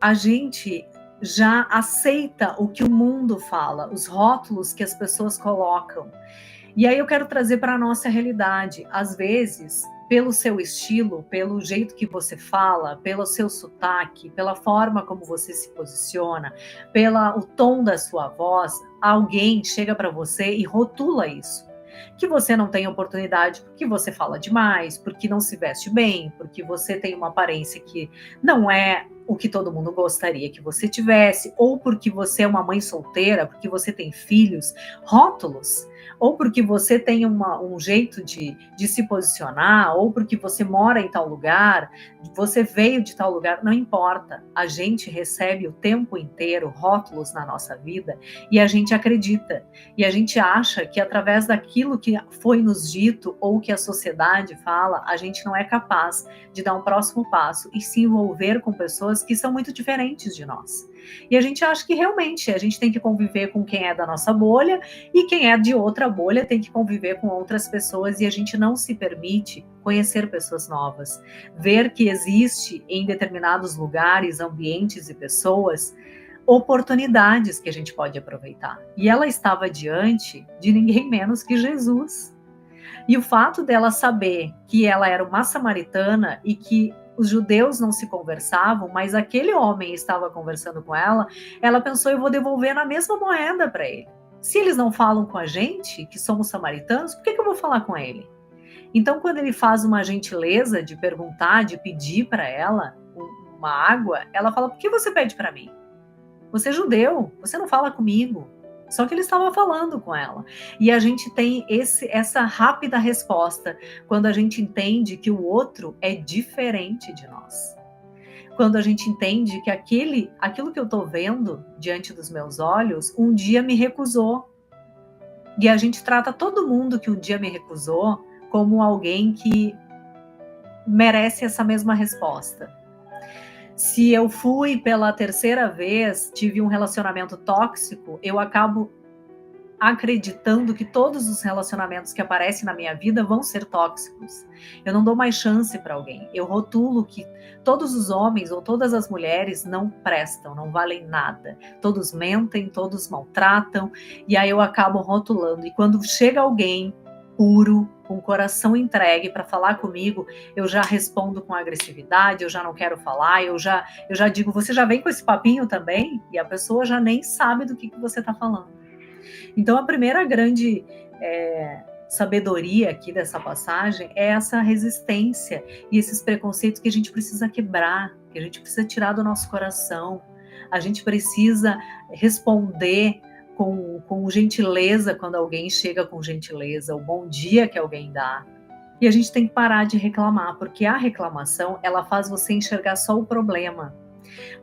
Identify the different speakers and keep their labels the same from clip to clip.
Speaker 1: A gente já aceita o que o mundo fala, os rótulos que as pessoas colocam. E aí eu quero trazer para a nossa realidade. Às vezes, pelo seu estilo, pelo jeito que você fala, pelo seu sotaque, pela forma como você se posiciona, pelo o tom da sua voz, alguém chega para você e rotula isso. Que você não tem oportunidade porque você fala demais, porque não se veste bem, porque você tem uma aparência que não é o que todo mundo gostaria que você tivesse, ou porque você é uma mãe solteira, porque você tem filhos, rótulos, ou porque você tem um jeito de se posicionar, ou porque você mora em tal lugar, você veio de tal lugar, não importa. A gente recebe o tempo inteiro rótulos na nossa vida e a gente acredita. E a gente acha que através daquilo que foi nos dito ou que a sociedade fala, a gente não é capaz de dar um próximo passo e se envolver com pessoas que são muito diferentes de nós. E a gente acha que realmente a gente tem que conviver com quem é da nossa bolha e quem é de outra bolha tem que conviver com outras pessoas e a gente não se permite conhecer pessoas novas, ver que existe em determinados lugares, ambientes e pessoas oportunidades que a gente pode aproveitar. E ela estava diante de ninguém menos que Jesus. E o fato dela saber que ela era uma samaritana e que os judeus não se conversavam, mas aquele homem estava conversando com ela, ela pensou: eu vou devolver na mesma moeda para ele. Se eles não falam com a gente, que somos samaritanos, por que eu vou falar com ele? Então, quando ele faz uma gentileza de perguntar, de pedir para ela uma água, ela fala: por que você pede para mim? Você é judeu, você não fala comigo. Só que ele estava falando com ela. E a gente tem essa rápida resposta quando a gente entende que o outro é diferente de nós. Quando a gente entende que aquilo que eu estou vendo diante dos meus olhos, um dia me recusou. E a gente trata todo mundo que um dia me recusou como alguém que merece essa mesma resposta. Se eu fui pela terceira vez, tive um relacionamento tóxico, eu acabo acreditando que todos os relacionamentos que aparecem na minha vida vão ser tóxicos. Eu não dou mais chance para alguém. Eu rotulo que todos os homens ou todas as mulheres não prestam, não valem nada. Todos mentem, todos maltratam, e aí eu acabo rotulando. E quando chega alguém puro, com o coração entregue para falar comigo, eu já respondo com agressividade, eu já não quero falar, eu já digo: você já vem com esse papinho também? E a pessoa já nem sabe do que você está falando. Então, a primeira grande sabedoria aqui dessa passagem é essa resistência e esses preconceitos que a gente precisa quebrar, que a gente precisa tirar do nosso coração. A gente precisa responder com gentileza quando alguém chega com gentileza, o bom dia que alguém dá. E a gente tem que parar de reclamar, porque a reclamação, ela faz você enxergar só o problema.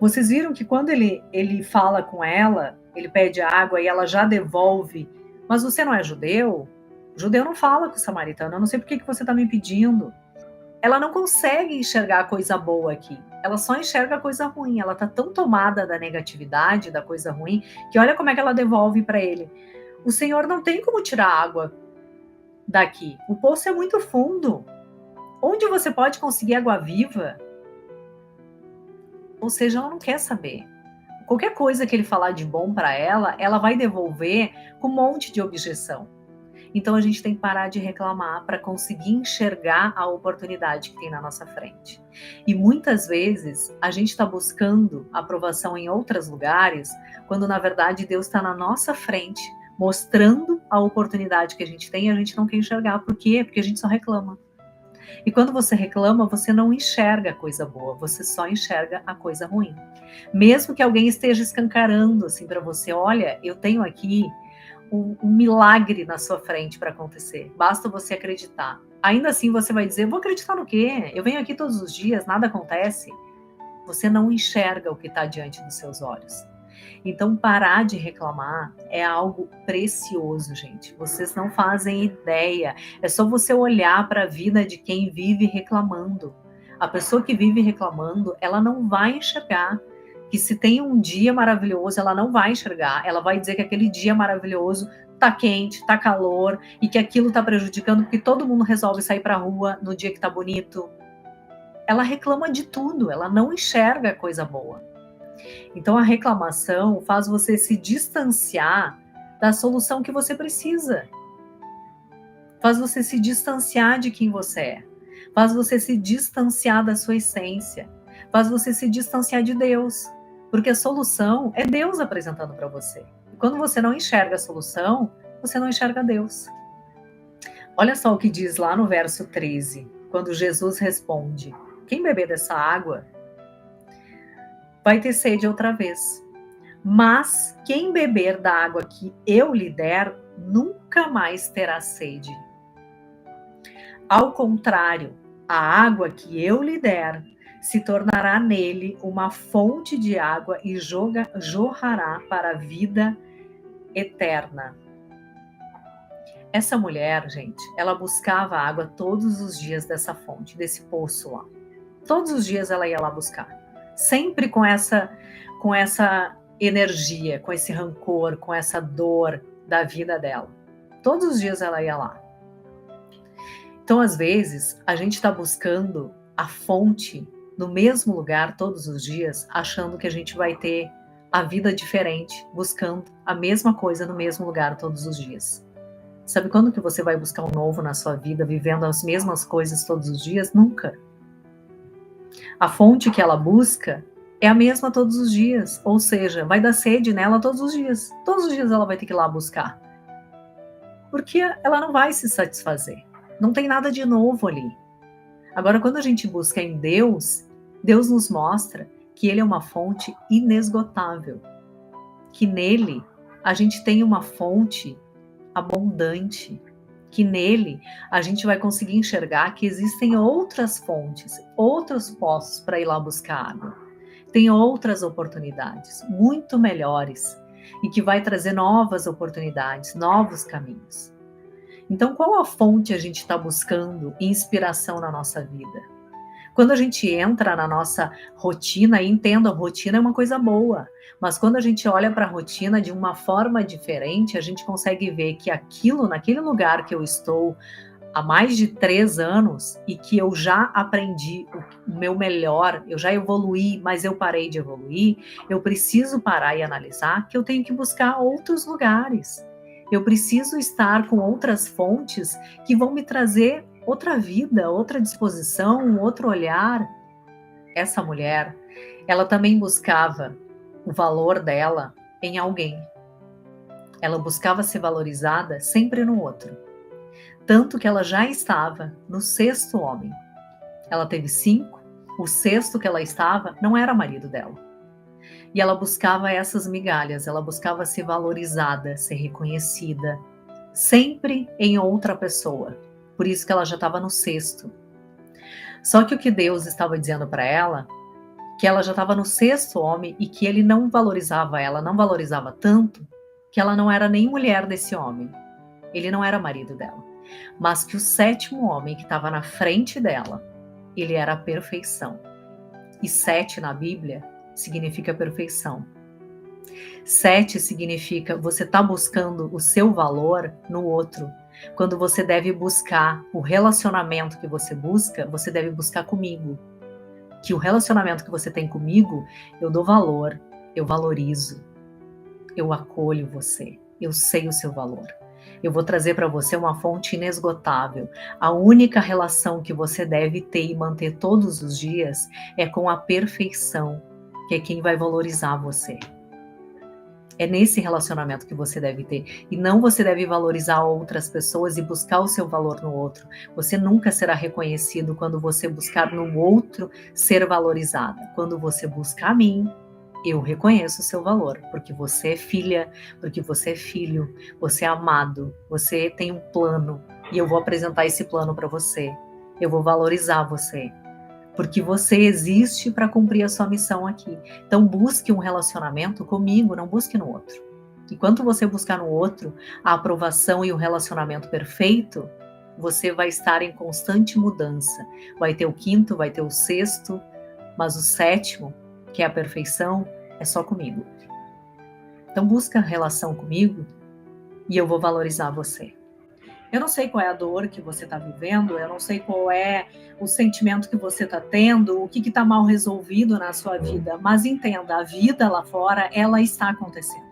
Speaker 1: Vocês viram que quando ele fala com ela, ele pede água e ela já devolve. Mas você não é judeu? O judeu não fala com o samaritano. Eu não sei por que você está me pedindo. Ela não consegue enxergar a coisa boa aqui. Ela só enxerga a coisa ruim. Ela está tão tomada da negatividade, da coisa ruim, que olha como é que ela devolve para ele. O Senhor não tem como tirar água daqui. O poço é muito fundo. Onde você pode conseguir água viva? Ou seja, ela não quer saber. Qualquer coisa que ele falar de bom para ela, ela vai devolver com um monte de objeção. Então a gente tem que parar de reclamar para conseguir enxergar a oportunidade que tem na nossa frente. E muitas vezes a gente está buscando aprovação em outros lugares, quando na verdade Deus está na nossa frente, mostrando a oportunidade que a gente tem e a gente não quer enxergar. Por quê? Porque a gente só reclama. E quando você reclama, você não enxerga a coisa boa, você só enxerga a coisa ruim. Mesmo que alguém esteja escancarando assim para você: olha, eu tenho aqui um milagre na sua frente para acontecer, basta você acreditar. Ainda assim você vai dizer: vou acreditar no quê? Eu venho aqui todos os dias, nada acontece. Você não enxerga o que está diante dos seus olhos. Então, parar de reclamar é algo precioso, gente. Vocês não fazem ideia. É só você olhar para a vida de quem vive reclamando. A pessoa que vive reclamando, ela não vai enxergar que se tem um dia maravilhoso, ela não vai enxergar. Ela vai dizer que aquele dia maravilhoso tá quente, tá calor e que aquilo tá prejudicando porque todo mundo resolve sair para a rua no dia que tá bonito. Ela reclama de tudo, ela não enxerga coisa boa. Então a reclamação faz você se distanciar da solução que você precisa. Faz você se distanciar de quem você é. Faz você se distanciar da sua essência. Faz você se distanciar de Deus. Porque a solução é Deus apresentando para você. E quando você não enxerga a solução, você não enxerga Deus. Olha só o que diz lá no verso 13, quando Jesus responde: quem beber dessa água vai ter sede outra vez. Mas quem beber da água que eu lhe der, nunca mais terá sede. Ao contrário, a água que eu lhe der se tornará nele uma fonte de água e jorrará para a vida eterna. Essa mulher, gente, ela buscava água todos os dias dessa fonte, desse poço lá. Todos os dias ela ia lá buscar. Sempre com essa energia, com esse rancor, com essa dor da vida dela. Todos os dias ela ia lá. Então, às vezes, a gente está buscando a fonte no mesmo lugar todos os dias, achando que a gente vai ter a vida diferente, buscando a mesma coisa no mesmo lugar todos os dias. Sabe quando que você vai buscar um novo na sua vida, vivendo as mesmas coisas todos os dias? Nunca. A fonte que ela busca é a mesma todos os dias, ou seja, vai dar sede nela todos os dias. Todos os dias ela vai ter que ir lá buscar. Porque ela não vai se satisfazer. Não tem nada de novo ali. Agora, quando a gente busca em Deus, Deus nos mostra que Ele é uma fonte inesgotável. Que nele a gente tem uma fonte abundante. Que nele a gente vai conseguir enxergar que existem outras fontes, outros poços para ir lá buscar água. Tem outras oportunidades, muito melhores, e que vai trazer novas oportunidades, novos caminhos. Então, qual a fonte a gente está buscando inspiração na nossa vida? Quando a gente entra na nossa rotina, e entendo, a rotina é uma coisa boa, mas quando a gente olha para a rotina de uma forma diferente, a gente consegue ver que aquilo, naquele lugar que eu estou há mais de 3 anos e que eu já aprendi o meu melhor, eu já evoluí, mas eu parei de evoluir, eu preciso parar e analisar que eu tenho que buscar outros lugares. Eu preciso estar com outras fontes que vão me trazer outra vida, outra disposição, um outro olhar. Essa mulher, ela também buscava o valor dela em alguém. Ela buscava ser valorizada sempre no outro. Tanto que ela já estava no 6º homem. Ela teve 5, o 6º que ela estava não era marido dela. E ela buscava essas migalhas, ela buscava ser valorizada, ser reconhecida, sempre em outra pessoa. Por isso que ela já estava no 6º. Só que o que Deus estava dizendo para ela, que ela já estava no 6º homem e que ele não valorizava ela, não valorizava tanto, que ela não era nem mulher desse homem. Ele não era marido dela. Mas que o 7º homem que estava na frente dela, ele era a perfeição. E 7 na Bíblia significa perfeição. 7 significa você está buscando o seu valor no outro. Quando você deve buscar o relacionamento que você busca, você deve buscar comigo. Que o relacionamento que você tem comigo, eu dou valor, eu valorizo, eu acolho você, eu sei o seu valor. Eu vou trazer para você uma fonte inesgotável. A única relação que você deve ter e manter todos os dias é com a perfeição, que é quem vai valorizar você. É nesse relacionamento que você deve ter. E não você deve valorizar outras pessoas e buscar o seu valor no outro. Você nunca será reconhecido quando você buscar no outro ser valorizada. Quando você buscar a mim, eu reconheço o seu valor, porque você é filha, porque você é filho, você é amado, você tem um plano e eu vou apresentar esse plano para você. Eu vou valorizar você, porque você existe para cumprir a sua missão aqui. Então busque um relacionamento comigo, não busque no outro. Enquanto você buscar no outro a aprovação e o relacionamento perfeito, você vai estar em constante mudança. Vai ter o 5º, vai ter o 6º, mas o 7º, que é a perfeição, é só comigo. Então busca relação comigo e eu vou valorizar você. Eu não sei qual é a dor que você está vivendo, eu não sei qual é o sentimento que você está tendo, o que está mal resolvido na sua vida, mas entenda, a vida lá fora, ela está acontecendo.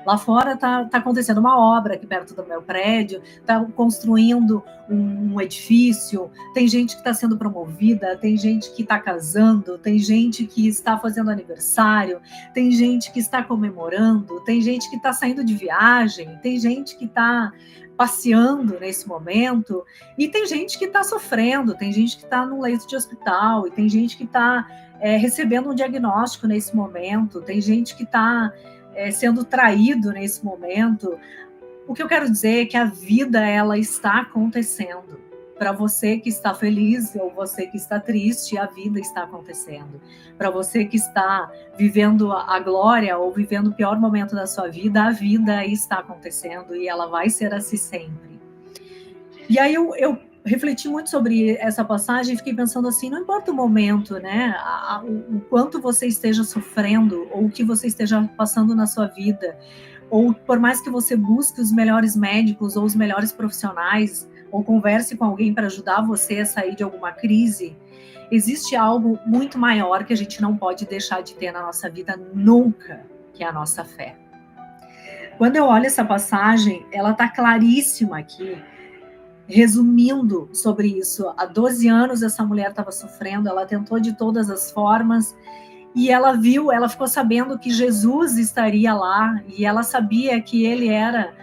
Speaker 1: Lá fora está acontecendo uma obra aqui perto do meu prédio, está construindo um edifício, tem gente que está sendo promovida, tem gente que está casando, tem gente que está fazendo aniversário, tem gente que está comemorando, tem gente que está saindo de viagem, tem gente que está passeando nesse momento, e tem gente que está sofrendo, tem gente que está no leito de hospital, e tem gente que está recebendo um diagnóstico nesse momento, tem gente que está sendo traído nesse momento. O que eu quero dizer é que a vida, ela está acontecendo. Para você que está feliz ou você que está triste, a vida está acontecendo. Para você que está vivendo a glória ou vivendo o pior momento da sua vida, a vida está acontecendo e ela vai ser assim sempre. E aí eu refleti muito sobre essa passagem e fiquei pensando assim, não importa o momento, né, o quanto você esteja sofrendo ou o que você esteja passando na sua vida, ou por mais que você busque os melhores médicos ou os melhores profissionais, ou converse com alguém para ajudar você a sair de alguma crise, existe algo muito maior que a gente não pode deixar de ter na nossa vida nunca, que é a nossa fé. Quando eu olho essa passagem, ela está claríssima aqui, resumindo sobre isso. Há 12 anos essa mulher estava sofrendo, ela tentou de todas as formas, e ela ficou sabendo que Jesus estaria lá, e ela sabia que ele era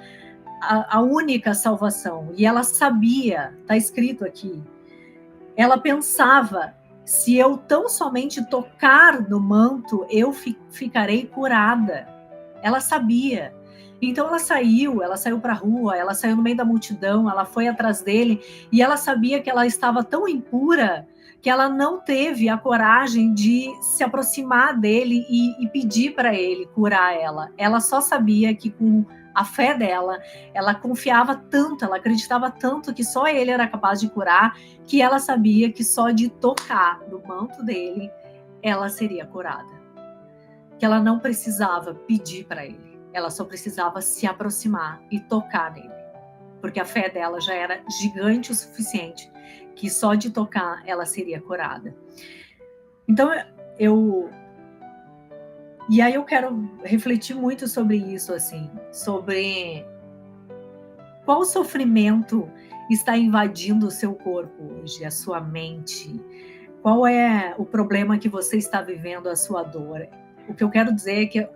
Speaker 1: a única salvação, e ela sabia, está escrito aqui, ela pensava, se eu tão somente tocar no manto, eu ficarei curada. Ela sabia. Então ela saiu para a rua, ela saiu no meio da multidão, ela foi atrás dele, e ela sabia que ela estava tão impura que ela não teve a coragem de se aproximar dele e pedir para ele curar ela. Ela só sabia que com a fé dela, ela confiava tanto, ela acreditava tanto que só ele era capaz de curar, que ela sabia que só de tocar no manto dele, ela seria curada. Que ela não precisava pedir para ele, ela só precisava se aproximar e tocar nele, porque a fé dela já era gigante o suficiente, que só de tocar ela seria curada. Então e aí eu quero refletir muito sobre isso, assim, sobre qual sofrimento está invadindo o seu corpo hoje, a sua mente, qual é o problema que você está vivendo, a sua dor. O que eu quero dizer é que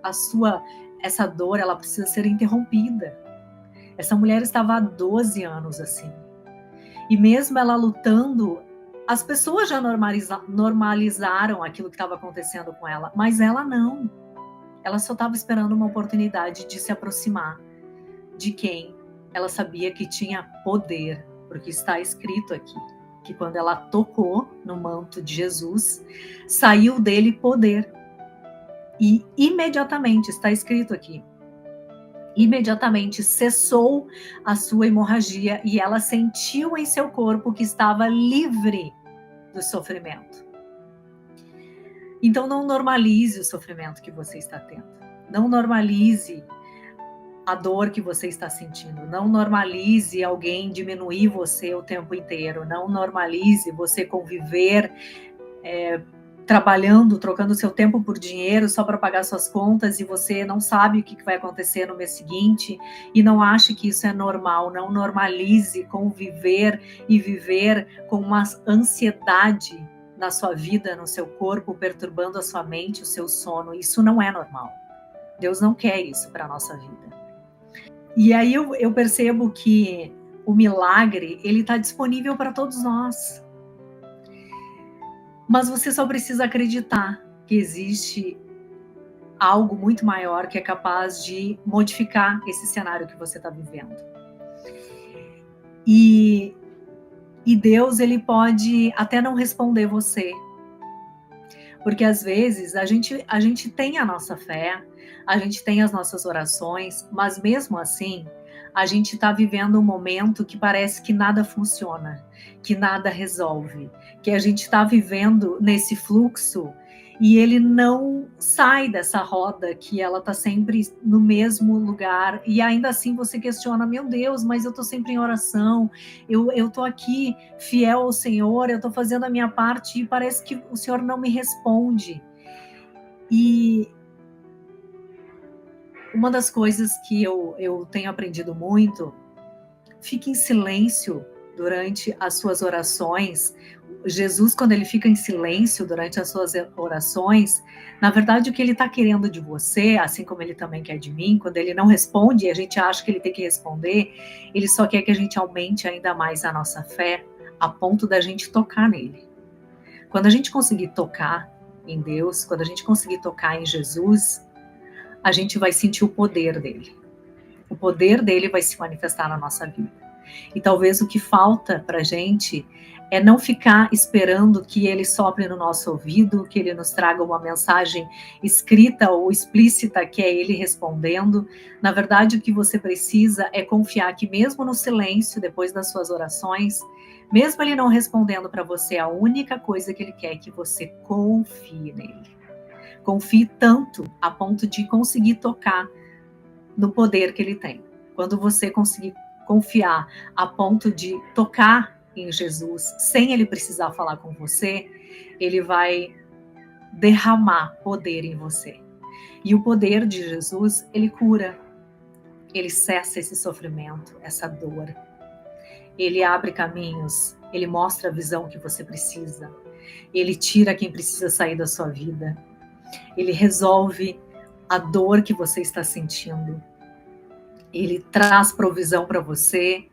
Speaker 1: essa dor, ela precisa ser interrompida. Essa mulher estava há 12 anos assim. E mesmo ela lutando, as pessoas já normalizaram aquilo que estava acontecendo com ela, mas ela não. Ela só estava esperando uma oportunidade de se aproximar de quem ela sabia que tinha poder, porque está escrito aqui que quando ela tocou no manto de Jesus, saiu dele poder. E imediatamente, está escrito aqui, imediatamente cessou a sua hemorragia e ela sentiu em seu corpo que estava livre do sofrimento. Então não normalize o sofrimento que você está tendo. Não normalize a dor que você está sentindo. Não normalize alguém diminuir você o tempo inteiro. Não normalize você conviver trabalhando, trocando seu tempo por dinheiro só para pagar suas contas e você não sabe o que vai acontecer no mês seguinte e não ache que isso é normal. Não normalize conviver e viver com uma ansiedade na sua vida, no seu corpo, perturbando a sua mente, o seu sono. Isso não é normal. Deus não quer isso para a nossa vida. E aí eu percebo que o milagre, ele está disponível para todos nós. Mas você só precisa acreditar que existe algo muito maior que é capaz de modificar esse cenário que você está vivendo. E Deus, ele pode até não responder você. Porque às vezes a gente tem a nossa fé, a gente tem as nossas orações, mas mesmo assim, a gente está vivendo um momento que parece que nada funciona, que nada resolve, que a gente está vivendo nesse fluxo e ele não sai dessa roda que ela está sempre no mesmo lugar, e ainda assim você questiona, meu Deus, mas eu estou sempre em oração, eu estou aqui fiel ao Senhor, eu estou fazendo a minha parte e parece que o Senhor não me responde. E uma das coisas que eu tenho aprendido muito, fique em silêncio durante as suas orações. Jesus, quando ele fica em silêncio durante as suas orações, na verdade o que ele está querendo de você, assim como ele também quer de mim, quando ele não responde e a gente acha que ele tem que responder, ele só quer que a gente aumente ainda mais a nossa fé, a ponto da gente tocar nele. Quando a gente conseguir tocar em Deus, quando a gente conseguir tocar em Jesus, a gente vai sentir o poder dele. O poder dele vai se manifestar na nossa vida. E talvez o que falta para a gente é não ficar esperando que ele sopre no nosso ouvido, que ele nos traga uma mensagem escrita ou explícita, que é ele respondendo. Na verdade, o que você precisa é confiar que mesmo no silêncio, depois das suas orações, mesmo ele não respondendo para você, a única coisa que ele quer é que você confie nele. Confie tanto a ponto de conseguir tocar no poder que ele tem. Quando você conseguir confiar a ponto de tocar em Jesus, sem ele precisar falar com você, ele vai derramar poder em você. E o poder de Jesus, ele cura, ele cessa esse sofrimento, essa dor. Ele abre caminhos, ele mostra a visão que você precisa, ele tira quem precisa sair da sua vida, ele resolve a dor que você está sentindo. Ele traz provisão para você,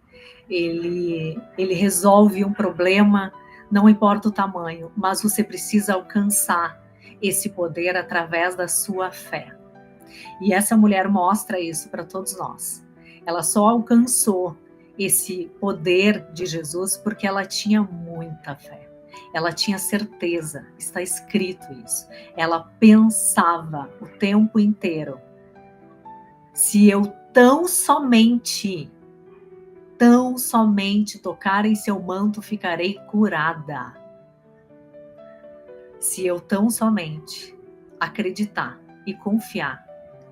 Speaker 1: ele resolve um problema, não importa o tamanho, mas você precisa alcançar esse poder através da sua fé. E essa mulher mostra isso para todos nós. Ela só alcançou esse poder de Jesus porque ela tinha muita fé. Ela tinha certeza, está escrito isso. Ela pensava o tempo inteiro: se eu tão somente tocar em seu manto, ficarei curada. Se eu tão somente acreditar e confiar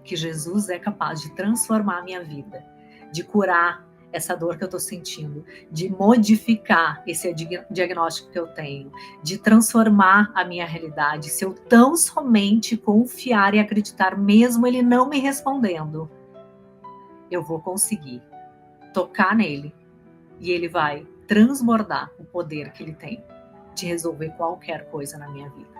Speaker 1: que Jesus é capaz de transformar a minha vida, de curar essa dor que eu estou sentindo, de modificar esse diagnóstico que eu tenho, de transformar a minha realidade, se eu tão somente confiar e acreditar, mesmo ele não me respondendo, eu vou conseguir tocar nele e ele vai transbordar o poder que ele tem de resolver qualquer coisa na minha vida.